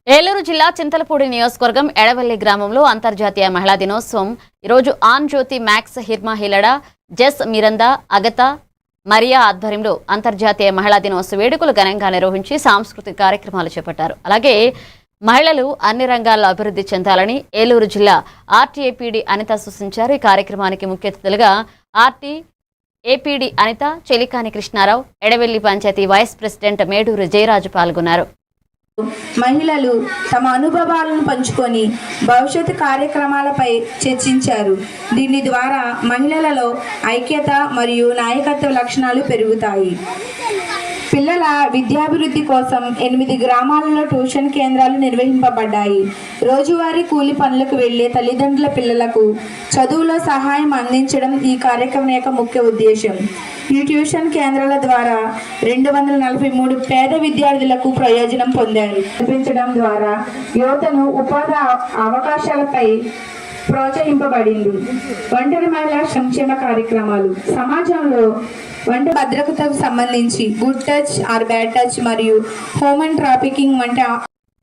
ఏలూరు జిల్లా చింతలపూడి నియోజకవర్గం ఎడవల్లి గ్రామంలో అంతర్జాతీయ మహిళా దినోత్సవం ఈరోజు ఆన్ జ్యోతి మ్యాక్స్ హిర్మా హిలడా జెస్ మిరందా అగత మరియా ఆధ్వర్యంలో అంతర్జాతీయ మహిళా దినోత్సవ వేడుకలు ఘనంగా నిర్వహించి సాంస్కృతిక కార్యక్రమాలు చేపట్టారు. అలాగే మహిళలు అన్ని రంగాల్లో అభివృద్ధి చెందాలని ఏలూరు జిల్లా ఆర్టీఏపీడీ అనిత సూచించారు. ఈ కార్యక్రమానికి ముఖ్య అతిథులుగా ఆర్టీఏపీడీ అనిత, చెలికాని కృష్ణారావు, ఎడవెల్లి పంచాయతీ వైస్ ప్రెసిడెంట్ మేడూరు జయరాజు పాల్గొన్నారు. మహిళలు తమ అనుభవాలను పంచుకొని భవిష్యత్తు కార్యక్రమాలపై చర్చించారు. దీని ద్వారా మహిళలలో ఐక్యత మరియు నాయకత్వ లక్షణాలు పెరుగుతాయి. పిల్లల విద్యాభివృద్ధి కోసం 8 గ్రామాలలో ట్యూషన్ కేంద్రాలు నిర్వహింపబడ్డాయి. రోజువారీ కూలి పనులకు వెళ్లే తల్లిదండ్రుల పిల్లలకు చదువులో సహాయం అందించడం ఈ కార్యక్రమం యొక్క ముఖ్య ఉద్దేశం. ఈ ట్యూషన్ కేంద్రాల ద్వారా 243 పేద విద్యార్థులకు ప్రయోజనం పొందారు. కల్పించడం ద్వారా యువతను ఉపాధి అవకాశాలపై ప్రోత్సహింపబడింది. ఒంటరి మహిళా సంక్షేమ కార్యక్రమాలు సమాజంలో వంట భద్రతకు సంబంధించి good touch are bad touch మరియు హ్యూమన్ ట్రాఫికింగ్ వంటి